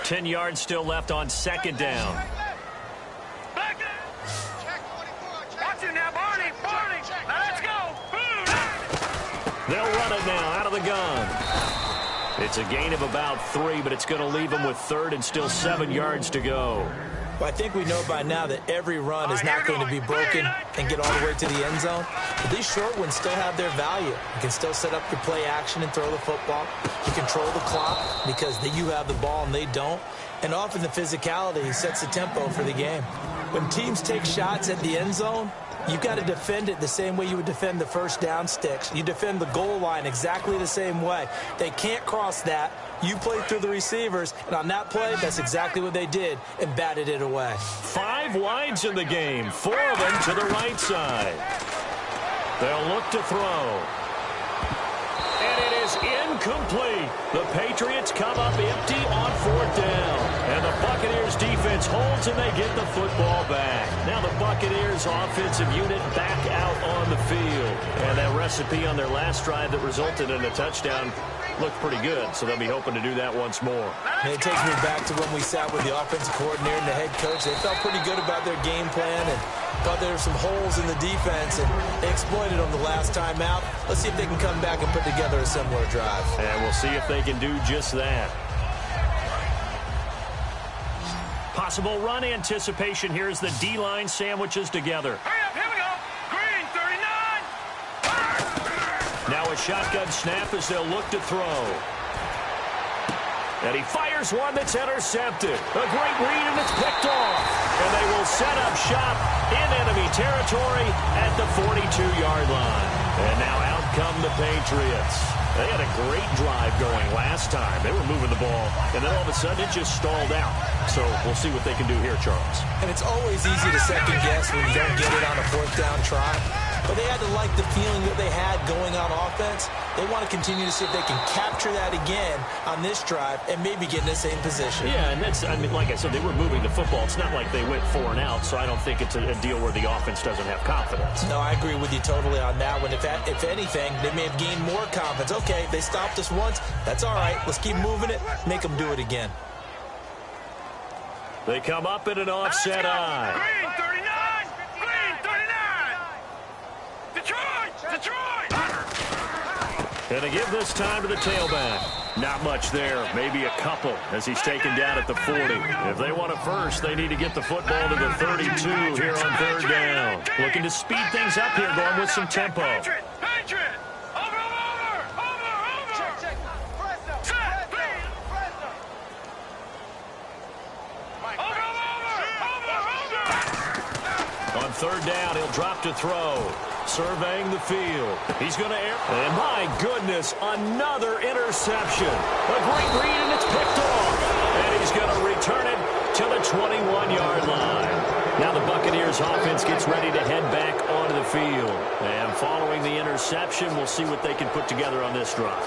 Ten yards still left on second down. Watch it now, Barney. Let's go. They'll run it now out of the gun. It's a gain of about 3, but it's going to leave them with third and still 7 yards to go. Well, I think we know by now that every run is not going to be broken and get all the way to the end zone. But these short ones still have their value. You can still set up your play action and throw the football. You control the clock because you have the ball and they don't. And often the physicality sets the tempo for the game. When teams take shots at the end zone, you've got to defend it the same way you would defend the first down sticks. You defend the goal line exactly the same way. They can't cross that. You play through the receivers, and on that play, that's exactly what they did and batted it away. 5 wides in the game, 4 of them to the right side. They'll look to throw. And it is incomplete. The Patriots come up empty on fourth down. And the Buccaneers defense holds and they get the football back. Now the Buccaneers offensive unit back out on the field. And that recipe on their last drive that resulted in a touchdown looked pretty good, so they'll be hoping to do that once more. And it takes me back to when we sat with the offensive coordinator and the head coach. They felt pretty good about their game plan and thought there were some holes in the defense, and they exploited them the last time out. Let's see if they can come back and put together a similar drive. And we'll see if they can do just that. Possible run anticipation here as the D-line sandwiches together. Hurry up, here we go. Green, 39. Now a shotgun snap as they'll look to throw. And he fires one that's intercepted. A great read, and it's picked off. And they will set up shop in enemy territory at the 42-yard line. And now out come the Patriots. They had a great drive going last time. They were moving the ball, and then all of a sudden it just stalled out. So we'll see what they can do here, Charles. And it's always easy to second-guess when you don't get it on a fourth-down try. But they had to like the feeling that they had going on offense. They want to continue to see if they can capture that again on this drive and maybe get in the same position. Yeah, and that's, I mean, like I said, they were moving the football. It's not like they went 4 and out, so I don't think it's a deal where the offense doesn't have confidence. No, I agree with you totally on that one. If anything, they may have gained more confidence. Okay, they stopped us once. That's all right. Let's keep moving it. Make them do it again. They come up in an offset eye. Green, 39. Green, 39. Detroit. And they give this time to the tailback. Not much there, maybe a couple as he's taken down at the 40. If they want it first, they need to get the football to the 32 here on third down. Looking to speed things up here, going with some tempo. Patriot. Over. Check. Set. Over. On third down, he'll drop to throw. Surveying the field. He's going to air. And my goodness, another interception. A great read, and it's picked off. And he's going to return it to the 21-yard line. Now the Buccaneers offense gets ready to head back onto the field. And following the interception, we'll see what they can put together on this drive.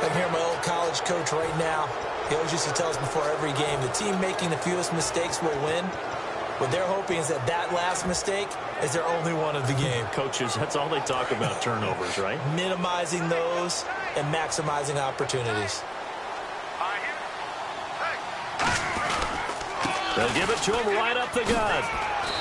I'm here, my old college coach right now. He always used to tell us before every game, the team making the fewest mistakes will win. What they're hoping is that that last mistake is their only one of the game. Coaches, that's all they talk about, turnovers, right? Minimizing those and maximizing opportunities. They'll give it to him right up the gut.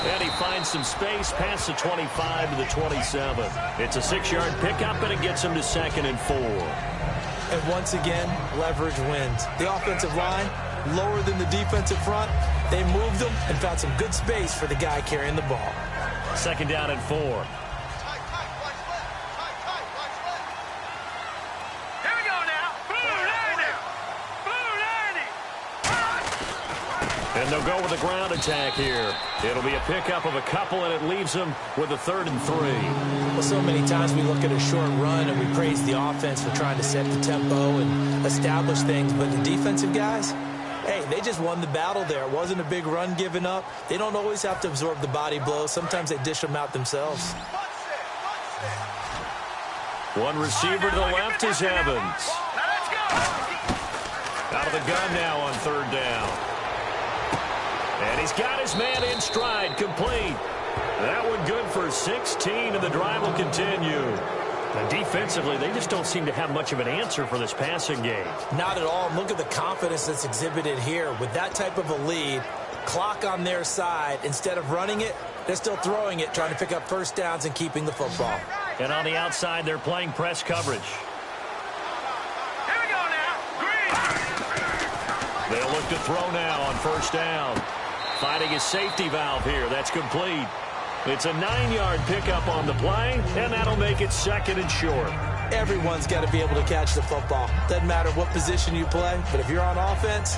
And he finds some space past the 25 to the 27. It's a 6-yard pickup, and it gets him to 2nd and 4. And once again, leverage wins. The offensive line, lower than the defensive front. They moved them and found some good space for the guy carrying the ball. 2nd down and 4. And they'll go with a ground attack here. It'll be a pickup of a couple, and it leaves them with a 3rd and 3. Well, so many times we look at a short run and we praise the offense for trying to set the tempo and establish things. But the defensive guys, hey, they just won the battle there. It wasn't a big run given up. They don't always have to absorb the body blows. Sometimes they dish them out themselves. One receiver to the left is Evans. Out of the gun now on 3rd down. And he's got his man in stride, complete. That one good for 16, and the drive will continue. Now, defensively, they just don't seem to have much of an answer for this passing game. Not at all. Look at the confidence that's exhibited here. With that type of a lead, clock on their side, instead of running it, they're still throwing it, trying to pick up 1st downs and keeping the football. And on the outside, they're playing press coverage. Here we go now. Green. They'll look to throw now on 1st down. Finding his safety valve here. That's complete. It's a 9-yard pickup on the play, and that'll make it 2nd and short. Everyone's got to be able to catch the football. Doesn't matter what position you play, but if you're on offense,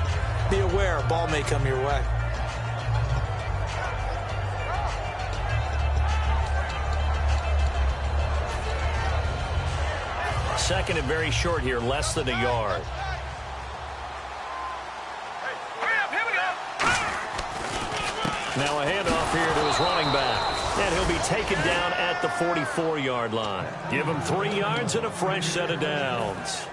be aware a ball may come your way. Second and very short here, less than a yard. Now a handoff here to his running back. And he'll be taken down at the 44-yard line. Give him 3 yards and a fresh set of downs.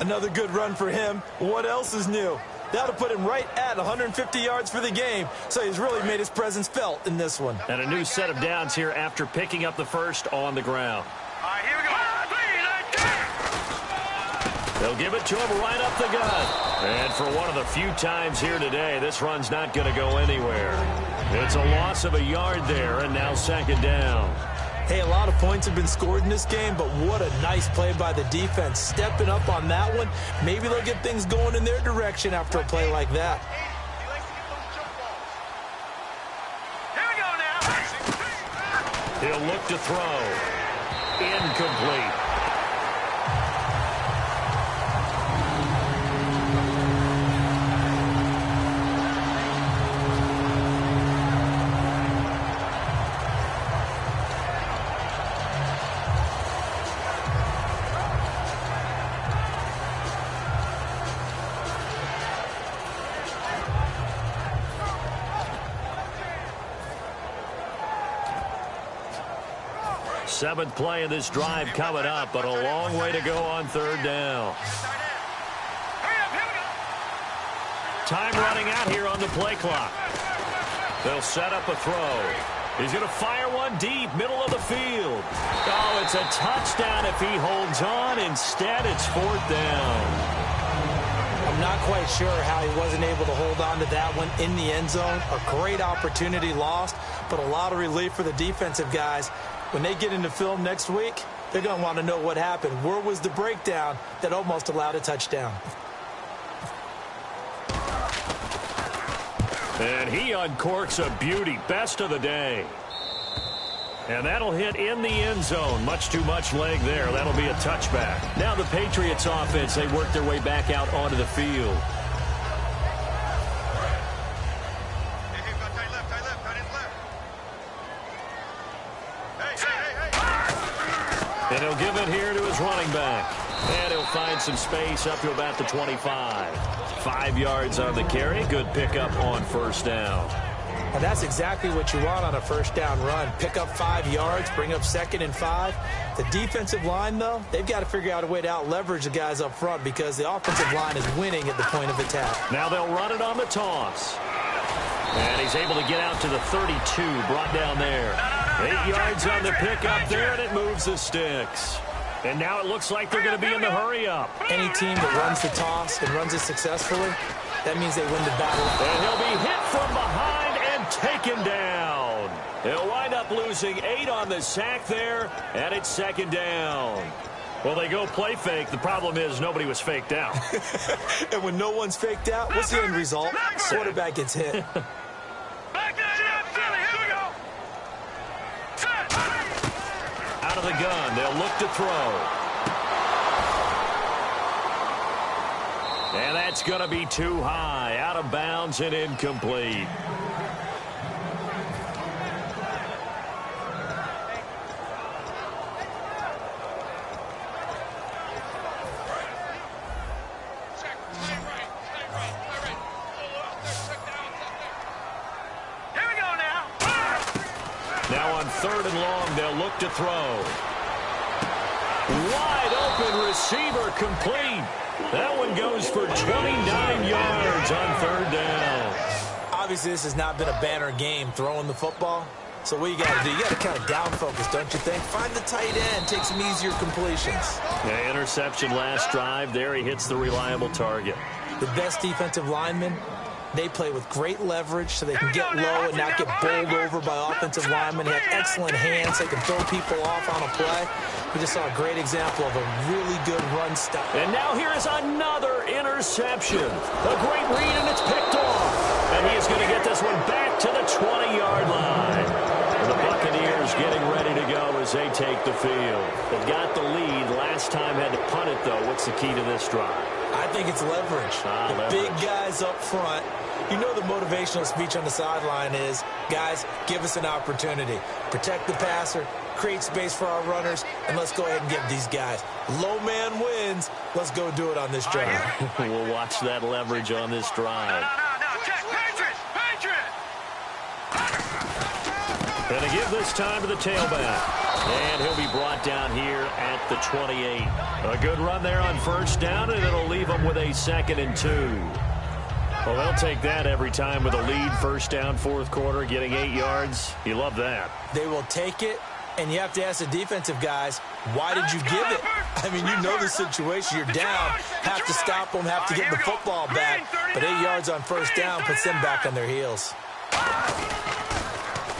Another good run for him. What else is new? That'll put him right at 150 yards for the game. So he's really made his presence felt in this one. And a new set of downs here after picking up the first on the ground. All right, here we go. They'll give it to him right up the gut. And for one of the few times here today, this run's not going to go anywhere. It's a loss of a yard there, and now 2nd down. Hey, a lot of points have been scored in this game, but what a nice play by the defense. Stepping up on that one. Maybe they'll get things going in their direction after a play like that. Here we go now. He'll look to throw. Incomplete. Seventh play of this drive coming up, but a long way to go on 3rd down. Time running out here on the play clock. They'll set up a throw. He's going to fire one deep, middle of the field. Oh, it's a touchdown if he holds on. Instead, it's 4th down. I'm not quite sure how he wasn't able to hold on to that one in the end zone. A great opportunity lost, but a lot of relief for the defensive guys. When they get into film next week, they're going to want to know what happened. Where was the breakdown that almost allowed a touchdown? And he uncorks a beauty. Best of the day. And that'll hit in the end zone. Much too much leg there. That'll be a touchback. Now the Patriots offense, they work their way back out onto the field. And he'll give it here to his running back. And he'll find some space up to about the 25. 5 yards on the carry. Good pickup on 1st down. And that's exactly what you want on a 1st down run. Pick up 5 yards, bring up 2nd and 5. The defensive line, though, they've got to figure out a way to out-leverage the guys up front because the offensive line is winning at the point of attack. Now they'll run it on the toss. And he's able to get out to the 32, brought down there. 8 yards on the pickup there, and it moves the sticks. And now it looks like they're going to be in the hurry-up. Any team that runs the toss and runs it successfully, that means they win the battle. And he'll be hit from behind and taken down. He'll wind up losing 8 on the sack there, and it's second down. Well, they go play fake. The problem is nobody was faked out. And when no one's faked out, what's the end result? Quarterback gets hit. Back to Philly. Here we go. Set. Out of the gun, they'll look to throw. And that's going to be too high. Out of bounds and incomplete. Third and long, they'll look to throw. Wide open receiver complete. That one goes for 29 yards on third down. Obviously, this has not been a banner game throwing the football. So what you got to do, you got to kind of down focus, don't you think? Find the tight end, take some easier completions. Yeah, interception last drive. There he hits the reliable target. The best defensive linemen, they play with great leverage so they can get low and not get bowled over by offensive linemen. They have excellent hands. They can throw people off on a play. We just saw a great example of a really good run stop. And now here is another interception. A great read, and it's picked off. And he is going to get this one back to the 20-yard line. And the Buccaneers getting ready to go as they take the field. They've got the lead. Last time had to punt it, though. What's the key to this drive? I think it's leverage. The big guys up front. You know the motivational speech on the sideline is, guys, give us an opportunity. Protect the passer, create space for our runners, and let's go ahead and give these guys. Low man wins. Let's go do it on this drive. We'll watch that leverage on this drive. No. Check. Patriot. And to give this time to the tailback. And he'll be brought down here at the 28. A good run there on first down, and it'll leave him with a 2nd and 2. Well, they'll take that every time with a lead. First down, fourth quarter, getting 8 yards. You love that. They will take it, and you have to ask the defensive guys, why did you give it? I mean, you know the situation. You're down, have to stop them, have to get the football back. But 8 yards on first down puts them back on their heels.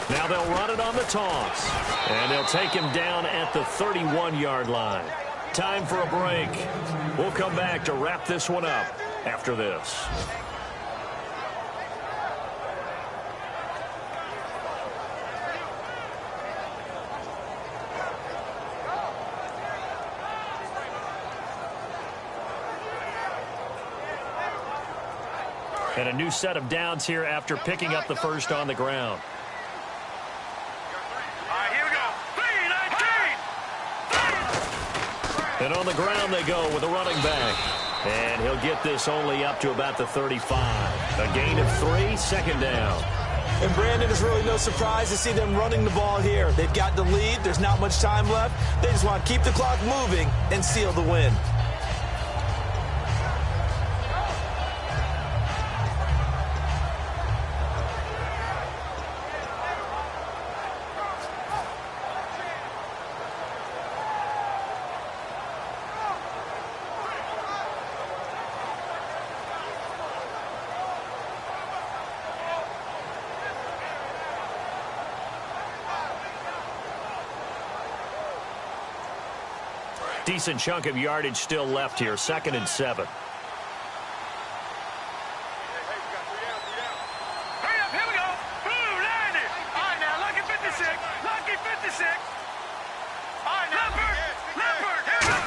Now they'll run it on the toss. And they'll take him down at the 31-yard line. Time for a break. We'll come back to wrap this one up after this. And a new set of downs here after picking up the first on the ground. Here we go. 3-19. And on the ground they go with a running back. And he'll get this only up to about the 35. A gain of 3, 2nd down. And Brandon, it's really no surprise to see them running the ball here. They've got the lead. There's not much time left. They just want to keep the clock moving and seal the win. Decent chunk of yardage still left here. 2nd and 7. Hurry up, here we go. Blue, 90. All right, now, lucky 56. Lucky 56. All right, now, Leopard, here we go.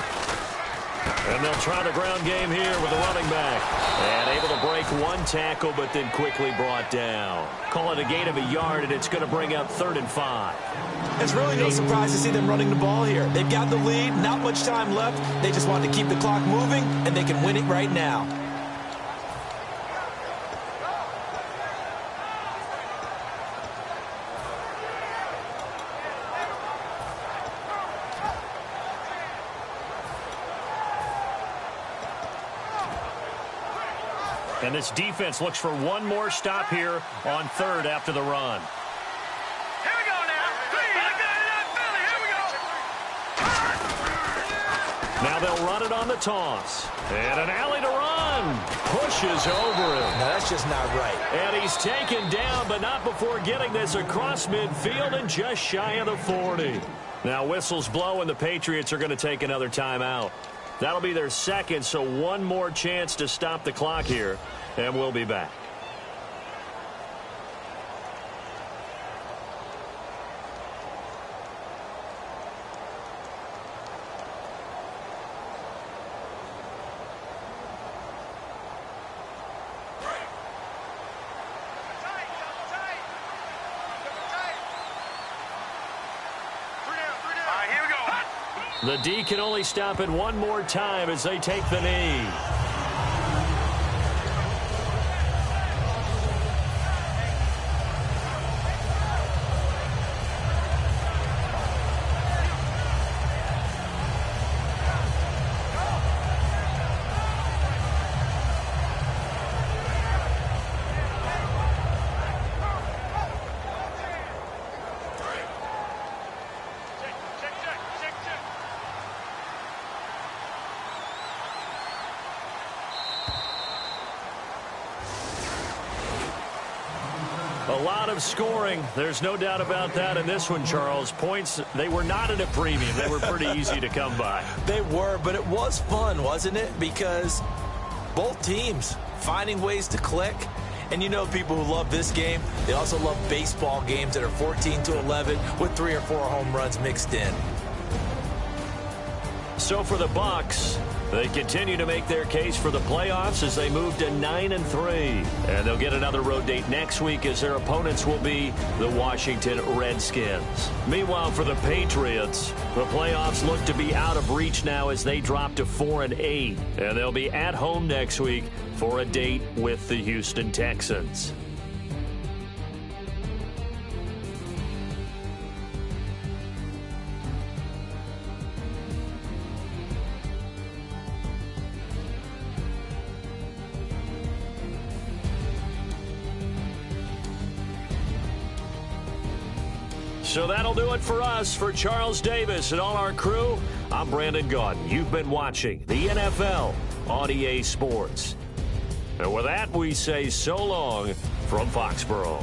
And they'll try the ground game here with the running back. And able to break one tackle, but then quickly brought down. Call it a gain of a yard, and it's going to bring up 3rd and 5. It's really no surprise to see them running the ball here. They've got the lead, not much time left. They just want to keep the clock moving, and they can win it right now. And this defense looks for one more stop here on third after the run. Here we go now. Philly, here we go. Now they'll run it on the toss. And an alley to run. Pushes over him. No, that's just not right. And he's taken down, but not before getting this across midfield and just shy of the 40. Now whistles blow, and the Patriots are going to take another timeout. That'll be their second, so one more chance to stop the clock here, and we'll be back. The D can only stop it one more time as they take the knee. A lot of scoring. There's no doubt about that in this one, Charles. Points, they were not at a premium. They were pretty easy to come by. They were, but it was fun, wasn't it? Because both teams finding ways to click. And you know people who love this game, they also love baseball games that are 14-11 with 3 or 4 home runs mixed in. So for the Bucs, they continue to make their case for the playoffs as they move to 9-3. And they'll get another road date next week as their opponents will be the Washington Redskins. Meanwhile, for the Patriots, the playoffs look to be out of reach now as they drop to 4-8. And they'll be at home next week for a date with the Houston Texans. So that'll do it for us. For Charles Davis and all our crew, I'm Brandon Gaudin. You've been watching the NFL on EA Sports. And with that, we say so long from Foxborough.